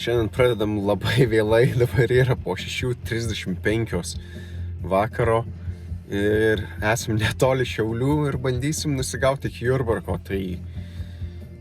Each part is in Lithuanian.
Šiandien pradedam labai vėlai, dabar yra po 6:35 vakaro ir esam netoli Šiaulių ir bandysim nusigauti iki Jurbarko, tai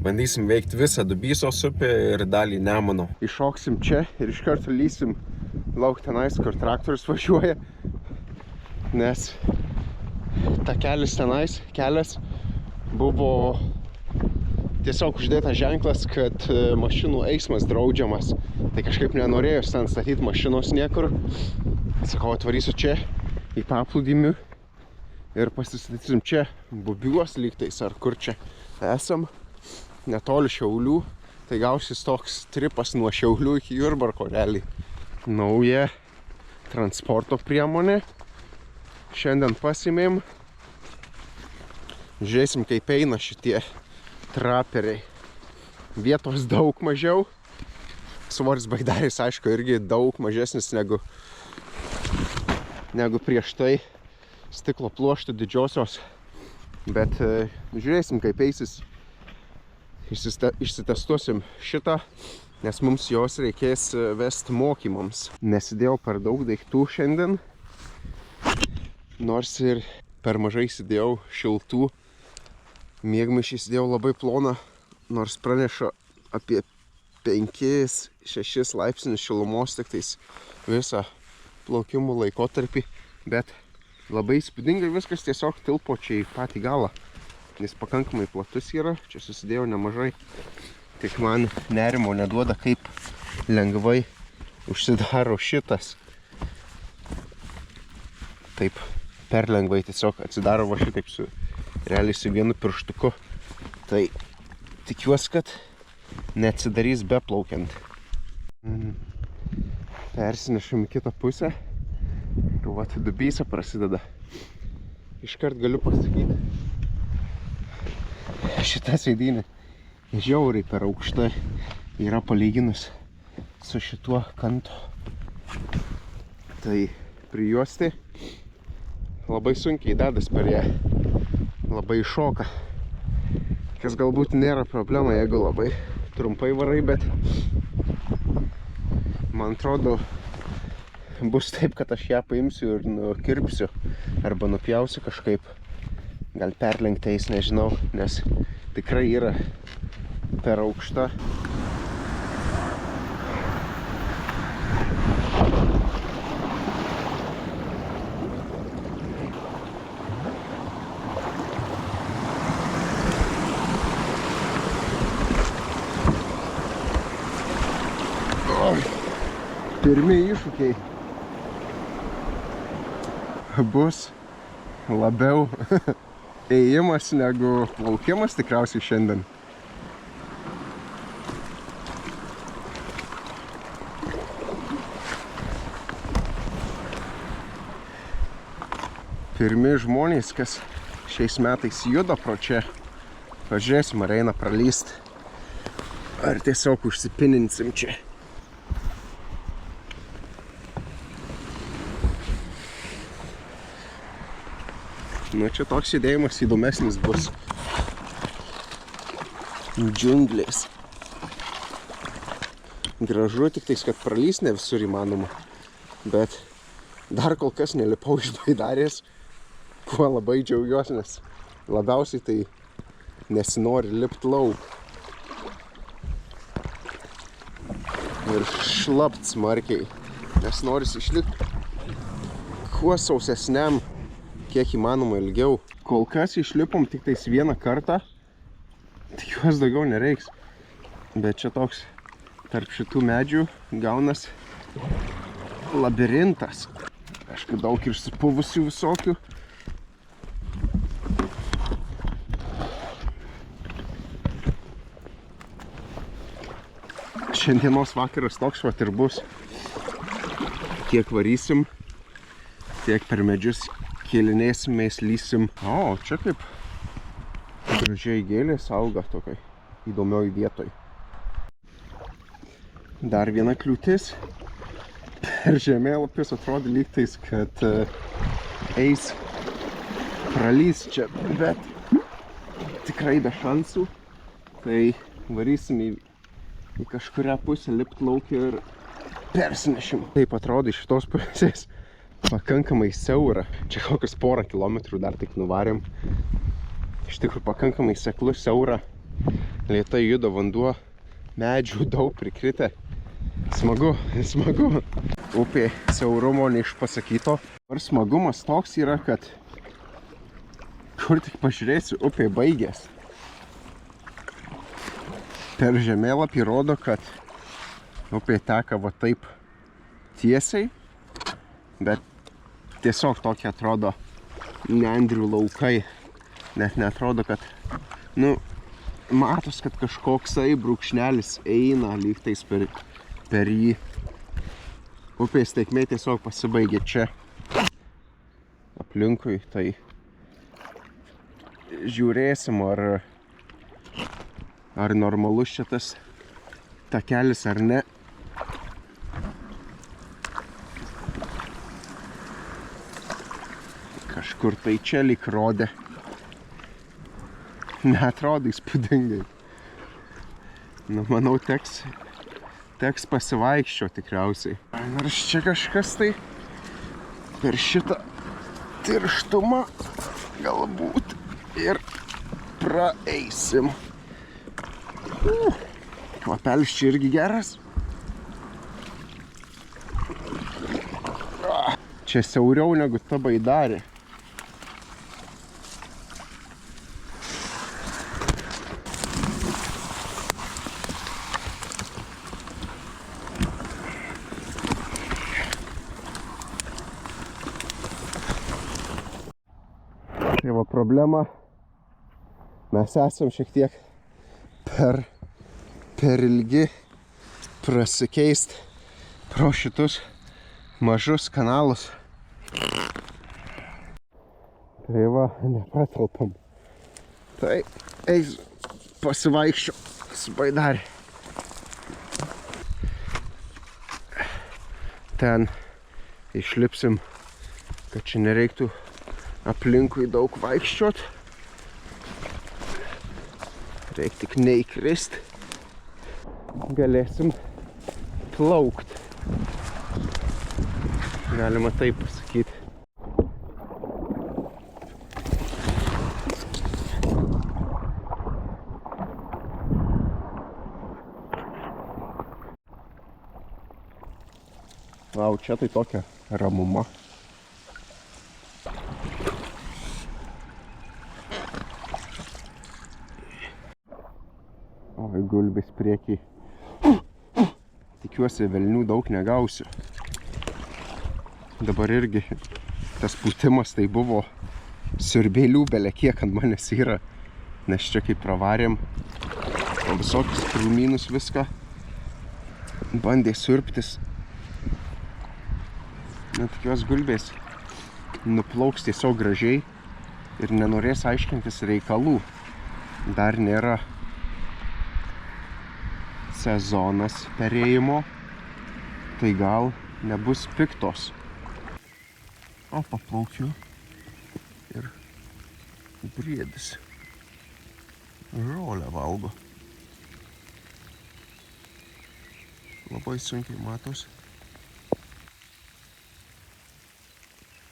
bandysim veikti visą Dubysos upę ir dalį Nemuno. Iššoksim čia ir iš karto lysim lauk tenais, kur traktorius važiuoja, nes takelis tenais, kelias buvo tiesiog uždėtas ženklas, kad mašinų eismas draudžiamas. Tai kažkaip nenorėjau ten statyti mašinos niekur. Sakau, atvarysiu čia į paplūdimių ir pasistatysim čia Bubiuos lygtais, ar kur čia esam, netoli Šiaulių. Tai gausis toks tripas nuo Šiaulių iki Jurbarko realiai. Nauja transporto priemonė. Šiandien pasimėm. Žiūrėsim, kaip eina šitie traperiai. Vietos daug mažiau. Svoris baidaris, aišku, irgi daug mažesnis negu prieš tai stiklo pluoštų didžiosios. Bet žiūrėsim, kaip eisis. Išsitestuosim šitą, nes mums jos reikės vesti mokymams. Nesidėjau per daug daiktų šiandien, nors ir per mažai įsidėjau šiltų. Miegmaišį įsidėjau labai ploną, nors praneša apie 5-6 laipsnius šilumos tik tais visą plaukimų laikotarpį, bet labai įspūdingai viskas tiesiog tilpo čia į patį galą. Jis pakankamai platus yra, čia susidėjau nemažai, tik man nerimo neduoda, kaip lengvai užsidaro šitas. Taip, per lengvai tiesiog atsidaro va šitaip realiai su vienu pirštuku. Tai tikiuosi, kad neatsidarys beplaukiant. Persinešam į kitą pusę. Tu vat Dubysa prasideda. Iškart galiu pasakyti, šita sėdynė žiauriai per aukšta yra palyginus su šituo kantu. Tai prijuosti labai sunkiai dedas per ją. Labai iššoka. Kas galbūt nėra problema, jeigu labai trumpai varai, bet man atrodo bus taip, kad aš ją paimsiu ir nukirpsiu arba nupjausiu kažkaip. Gal perlenkti eis, nežinau, nes tikrai yra per aukšta. Pirmi iššūkiai bus labiau ėjimas negu plaukimas tikriausiai šiandien. Pirmi žmonės, kas šiais metais juda pro čia, pažiūrėsim, ar eina pralyst, ar tiesiog užsipininsim čia. Nu, čia toks judėjimas įdomesnis bus. Džiunglės. Gražu, tik tais, kad pralys ne visur įmanoma. Bet dar kol kas nelipau iš baidarės, kuo labai džiaugiuosi, nes labiausiai tai nesinori lipt lauk. Ir šlapt smarkiai, nes norisi išlikti kuo sausesniam, kiek įmanoma ilgiau. Kol kas išlipom tik tais vieną kartą, tikiuosi daugiau nereiks. Bet čia toks tarp šitų medžių gaunas labirintas. Aišku, daug išsipuvusių visokių. Šiandienos vakaras toks vat ir bus. Kiek varysim, tiek per medžius kėlinėsim, mes lysim. O, čia kaip gražiai gėlės auga tokiai įdomioj vietoj. Dar viena kliūtis. Per žemėlapius atrodo lygtais, kad eis pralys čia, bet tikrai be šansų. Tai varysim į į kažkurią pusę lipt lauk ir persinešim. Taip atrodo iš šitos pusės pakankamai siaura. Čia kokius porą kilometrų dar tik nuvarėm. Iš tikrųjų pakankamai seklus, siaura. Lėtai juda vanduo, medžių daug prikritę. Smagu, smagu. Upė siaurumo neišpasakyto. Ir smagumas toks yra, kad kur tik pažiūrėsiu, upė baigės. Per žemėlapį rodo, kad upė teka va taip tiesiai, bet tiesiog tokie atrodo nendrių laukai. Net neatrodo, kad, matos, kad kažkoksai brūkšnelis eina lygtais per jį. Upės tėkmė tiesiog pasibaigė čia aplinkui, tai žiūrėsim, ar normalus čia tas takelis ar ne. Kažkur tai čia lyg rodė. Neatrodo įspūdingai. Manau, teks pasivaikščio tikriausiai. Nors čia kažkas tai per šitą tirštumą galbūt ir praeisim. Kvapelis čia irgi geras. Čia siauriau negu ta baidarė. Tai va problema, mes esam šiek tiek per ilgi prasikeist pro šitus mažus kanalus. Tai va, nepratalpam. Tai eis pasivaikščio su baidarė. Ten išlipsim, kad čia nereiktų aplinkui daug vaikščiot. Reik tik neįkrist. Galėsim plaukt. Galima taip pasakyti. Vau, čia tai tokia ramuma. Oi, gulbės priekį. Tikiuosi, velnių daug negausiu. Dabar irgi tas pūtimas tai buvo siurbėlių bele kiek ant manęs yra. Nes čia kaip pravarėm, o visokius krūmynus viską bandė siurbtis. Tikiuosi, gulbės nuplauks tiesiog gražiai ir nenorės aiškintis reikalų. Dar nėra sezonas perėjimo, tai gal nebus piktos. O paplaukiu ir briedis žolę valgo. Labai sunkiai matos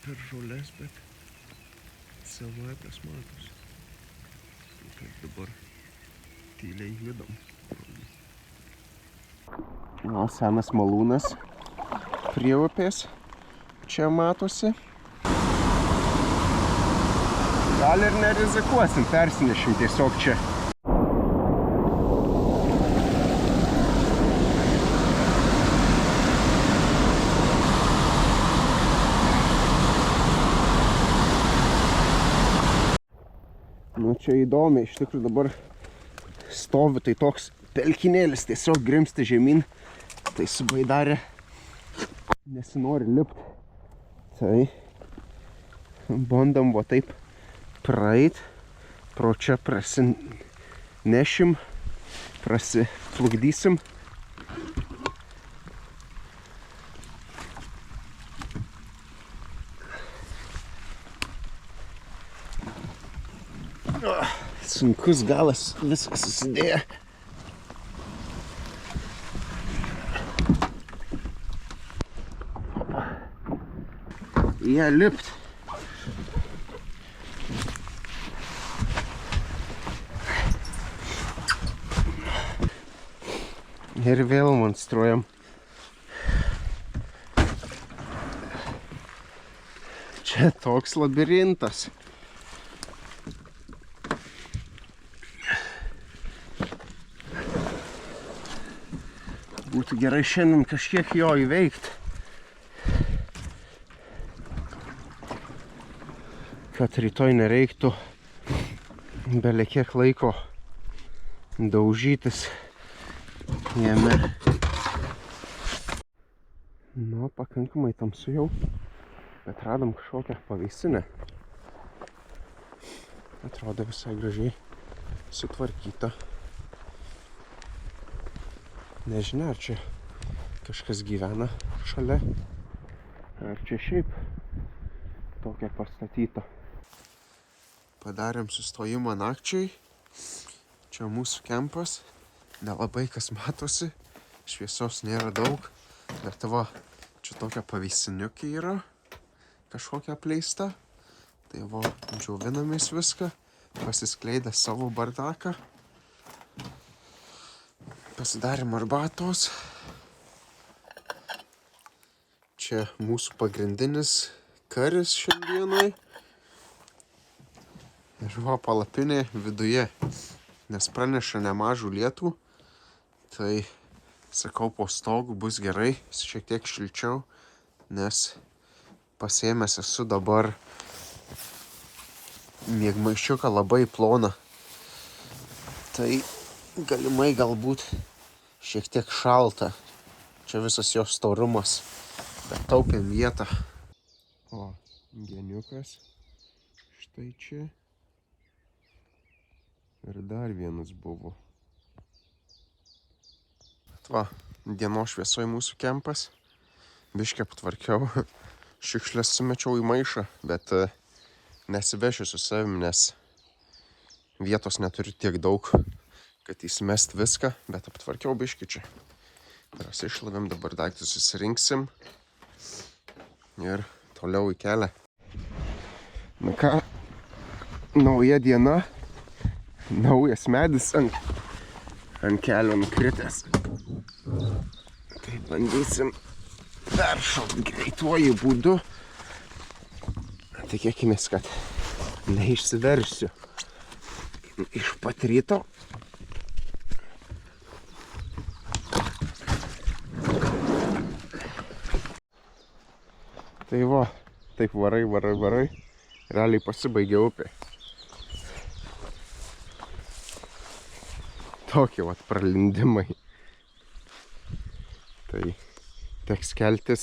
per žolės, bet savaitės matos. Kaip dabar tyliai judam. Senas malūnas prie upės čia matosi. Gal ir nerizikuosim, persinešim tiesiog čia. Čia įdomi, iš tikrųjų dabar stovi tai toks pelkinėlis, tiesiog grimsti žemyn. Tai su baidarė nesinori lipt. Tai bandom va taip praeit, pro čia prasinešim, prasiplukdysim. Sunkus galas, viskas susidėjo. ją lipt. Ir vėl monstruojam. Čia toks labirintas. Būtų gerai šiandien kažkiek jo įveikti. Kad rytoj nereiktų bele kiek laiko daužytis jame. Nu, pakankamai tamsu jau, bet radom kažkokią pavėsinę. Atrodo visai gražiai sutvarkyta. Nežinia, ar čia kažkas gyvena šalia, ar čia šiaip tokia pastatyta. Padarėm sustojimą nakčiai. Čia mūsų kempas. Nelabai kas matosi. Šviesos nėra daug. Bet va, čia tokia pavėsiniukė yra. Kažkokia apleista. Tai va, džiovinamės viską. Pasiskleidę savo bardaką. Pasidarėm arbatos. Čia mūsų pagrindinis karis šiandienai. Ir va, palapinė viduje, nes praneša nemažų lietų. Tai, sakau, po stogu bus gerai, šiek tiek šilčiau, nes pasiėmęs esu dabar miegmaiščiuką labai ploną. Tai galimai galbūt šiek tiek šalta. Čia visas jo storumas, bet taupėm vietą. O, geniukas. Štai čia. Ir dar vienas buvo. Va, dienos šviesoj mūsų kempas. Biškį aptvarkiau. Šiukšlės sumečiau į maišą, bet nesivešiu su savim, nes vietos neturiu tiek daug, kad įsimest viską, bet aptvarkiau biškį čia. Ras išlavėm, dabar daiktus susirinksim ir toliau į kelią. Na ką, nauja diena. Naujas medis ant kelio nukritęs. Tai bandysim peršalt greituoju būdu. Tikėkimės, kad neišsiversiu iš pat ryto. Tai va, taip varai. Realiai pasibaigė upė. Tokie vat pralindimai. Tai teks keltis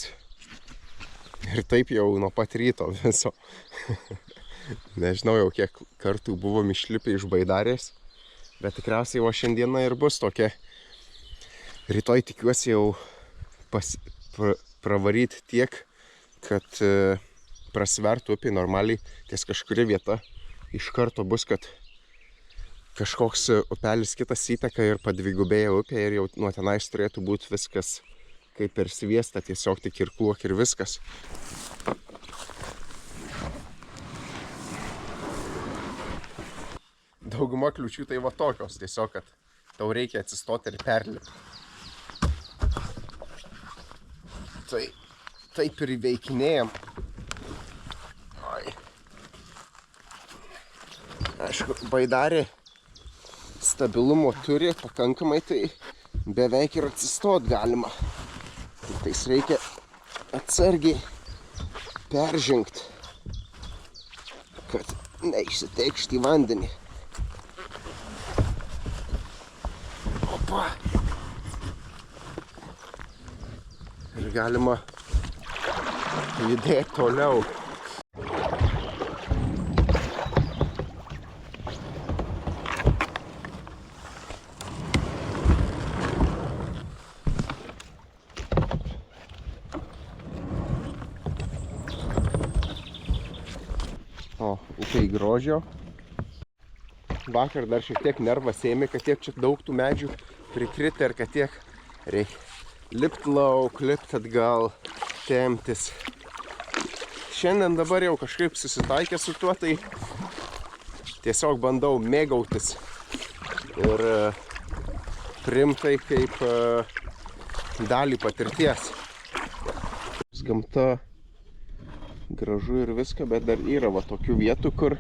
ir taip jau nuo pat ryto viso. Nežinau jau kiek kartų buvom išlipę iš Baidarės, bet tikriausiai jau šiandieną ir bus tokia. Rytoj tikiuosi jau pravaryti tiek, kad prasivertų upė normaliai, ties kažkuri vieta iš karto bus, kad kažkoks upelis kitas įteka ir padvigubėja upė ir jau nuo tenais turėtų būti viskas kaip per sviestą, tiesiog tik irkluok ir viskas. Dauguma kliūčių tai va tokios, tiesiog, kad tau reikia atsistoti ir perlipti. Tai taip ir įveikinėjam. Aišku, Baidarė stabilumo turi pakankamai, tai beveik ir atsistot galima. Tik tais reikia atsargiai peržengti, kad neišsiteikšti į vandenį. Opa! Ir galima judėti toliau. Upei grožio. Vakar dar šiek tiek nervas ėmė, kad tiek čia daug tų medžių prikritę ir kad tiek reikia lipt lauk, lipt atgal, temptis. šiandien dabar jau kažkaip susitaikė su tuo, tai tiesiog bandau mėgautis ir priimtai kaip dalį patirties. Gamta gražu ir viską, bet dar yra va tokių vietų, kur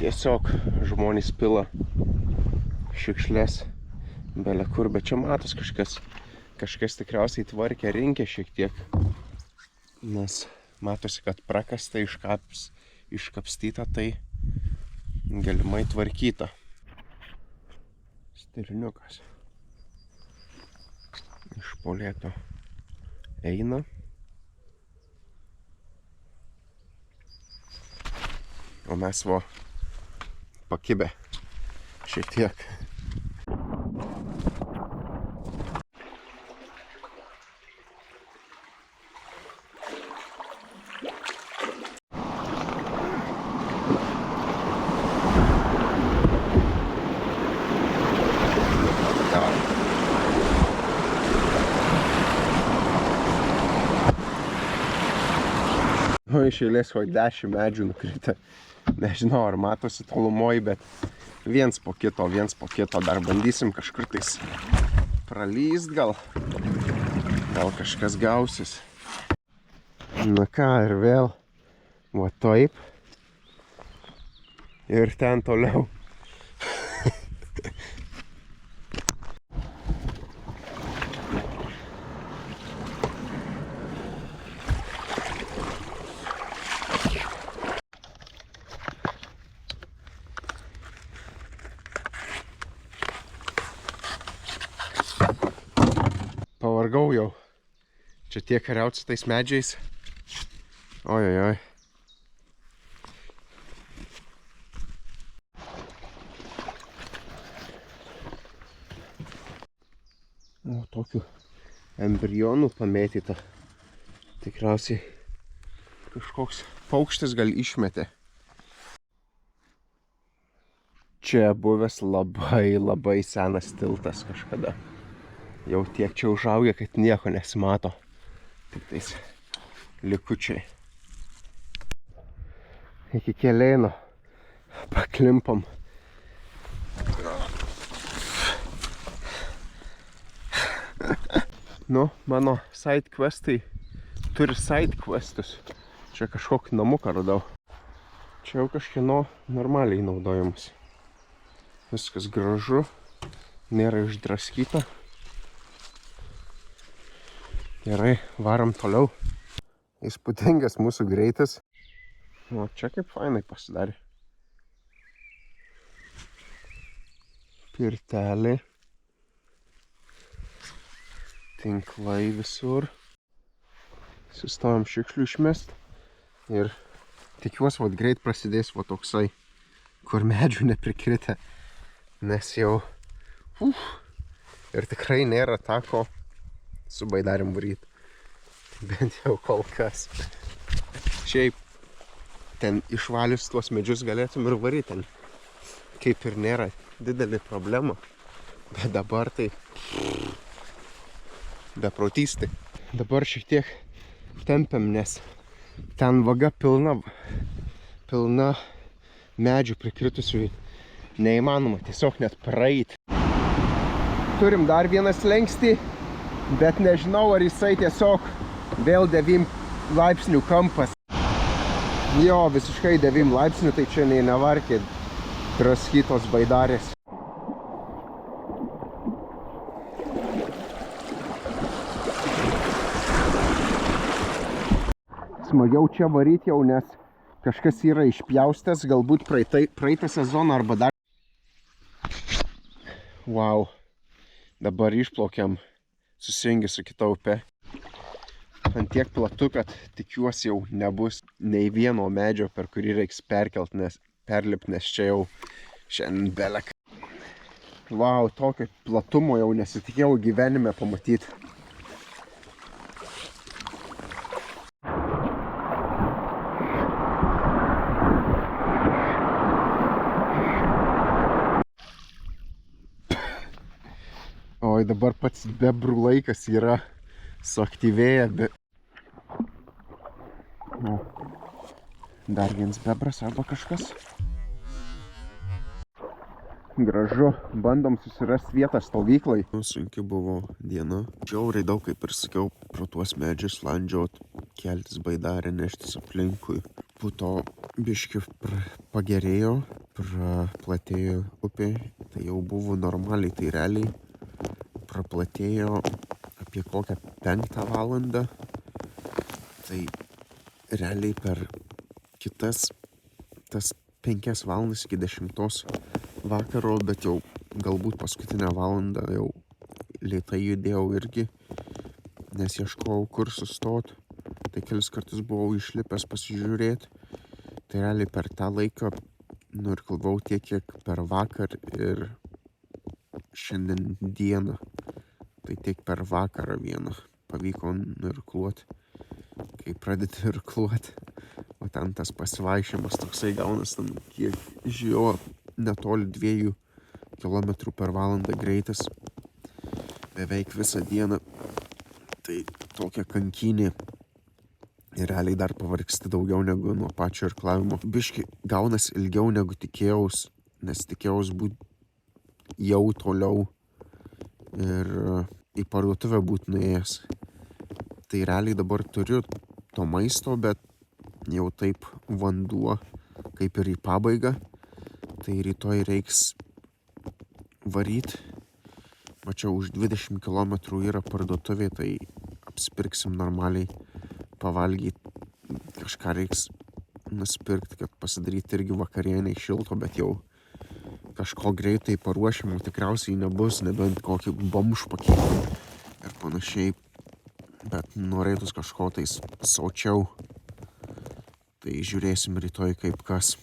tiesiog žmonės pila šiukšlės bele kur, bet čia matos kažkas tikriausiai tvarkė, rinkė šiek tiek, nes matosi, kad prakasta, iškapstyta, tai galimai tvarkyta. Stirniukas iš po lėto eina. O mes pakibę šiek tiek. Nu, iš eilės 10 medžių nukrita. Nežinau, ar matosi tolumoj, bet viens po kito. Dar bandysim kažkur tais pralyst gal kažkas gausis. Na ką, ir vėl va taip. Ir ten toliau. Pavargau jau. Čia tiek kariaut su tais medžiais. Ojojoj. O, tokių embrionų pamėtyta. Tikriausiai kažkoks paukštis gal išmetė. Čia buvęs labai senas tiltas kažkada. Jau tiek čia užaugę, kad nieko nesimato. Tik tais likučiai. Iki Kelėno paklimpam. Nu, mano side questai turi side questus. Čia kažkokį namuką radau. Čia jau kažkieno normaliai naudojamas. Viskas gražu, nėra išdraskyta. Gerai, varom toliau. Įspūdingas mūsų greitis. O čia kaip fainai pasidarė. Pirtelė. Tinklai visur. Sustojom šiukšlių išmest. Ir tikiuosi, vat greit prasidės va toksai, kur medžių neprikritę. Nes jau... Ir tikrai nėra tako su baidarėm varyt. Bent jau kol kas. Šiaip ten išvalius tuos medžius galėtum ir varyt. Ten kaip ir nėra didelė problema. Bet dabar tai beprotystai. Dabar šiek tiek tempiam, nes ten vaga pilna medžių prikritusių. Neįmanoma tiesiog net praeit. Turim dar vieną slenkstį, bet nežinau, ar jisai tiesiog vėl 9 laipsnių kampas. Jo, visiškai 9 laipsnių, tai čia nei nevarkė draskytos baidarės. Smagiau čia varyti jau, nes kažkas yra išpjaustęs, galbūt praeitą sezoną arba dar. Wow. Dabar išplaukiam susijungę su kita upe. Ant tiek platu, kad tikiuosi jau nebus nei vieno medžio, per kurį reiks perlipt, nes čia jau šiandien belek. Wow, tokio platumo jau nesitikėjau gyvenime pamatyti. Oi, dabar pats bebrų laikas yra suaktyvėję, O, dar vienas bebras arba kažkas. Gražu, bandom susirasti vietą stovyklai. Sunki buvo diena. Žiauriai daug, kaip ir sakiau, pro tuos medžius landžiot, keltis baidarę, neštis aplinkui. Po to biški pagerėjo, praplatėjo upė. Tai jau buvo normaliai, tai realiai praplatėjo apie kokią 5 valandą. Tai realiai per kitas tas 5 valandas iki 10 vakaro, bet jau galbūt paskutinę valandą jau lėtai judėjau irgi, nes ieškojau kur sustot. Tai kelis kartus buvau išlipęs pasižiūrėti. Tai realiai per tą laiką nurklavau tiek, kiek per vakar ir šiandien dieną. Tai tiek per vakarą vieną pavyko nurkluoti. Kai pradedi irkluoti, o ten tas pasivaišymas toksai gaunas, ten kiek žiūrėjau, netoli 2 km per valandą greitis, beveik visą dieną. Tai tokia kankinė ir realiai dar pavargsti daugiau negu nuo pačio irklavimo. Biški gaunas ilgiau negu tikėjaus, nes tikėjaus būt jau toliau ir į parduotuvę būt nuėjęs. Tai realiai dabar turiu to maisto, bet jau taip vanduo kaip ir į pabaigą. Tai rytoj reiks varyt. Mačiau, už 20 km yra parduotuvė, tai apsipirksim normaliai, pavalgyt. Kažką reiks nusipirkti, kad pasidaryti irgi vakarienei šilto, bet jau kažko greitai paruošimo tikriausiai nebus, nebent kokį bomžpakį ir panašiai. Bet norėtus kažko tais saučiau. Tai žiūrėsim rytoj kaip kas.